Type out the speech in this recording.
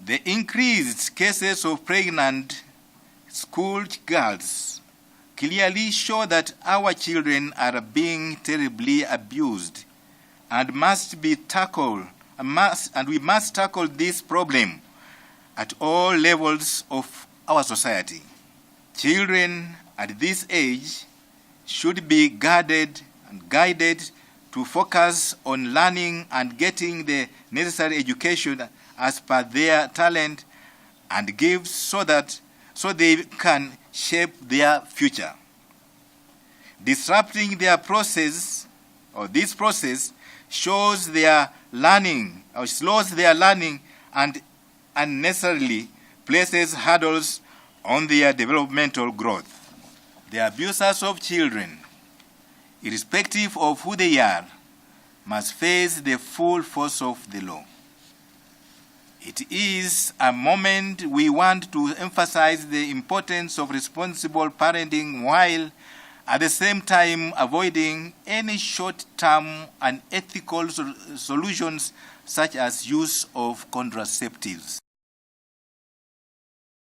The increased cases of pregnant school girls clearly show that our children are being terribly abused and must be tackled, and we must tackle this problem at all levels of our society. Children at this age should be guarded and guided to focus on learning and getting the necessary education as per their talent and gifts so they can shape their future. Disrupting their process, or this process, shows their learning or slows their learning and unnecessarily places hurdles on their developmental growth. The abusers of children, irrespective of who they are, must face the full force of the law. It is a moment we want to emphasize the importance of responsible parenting while at the same time avoiding any short-term unethical solutions such as use of contraceptives.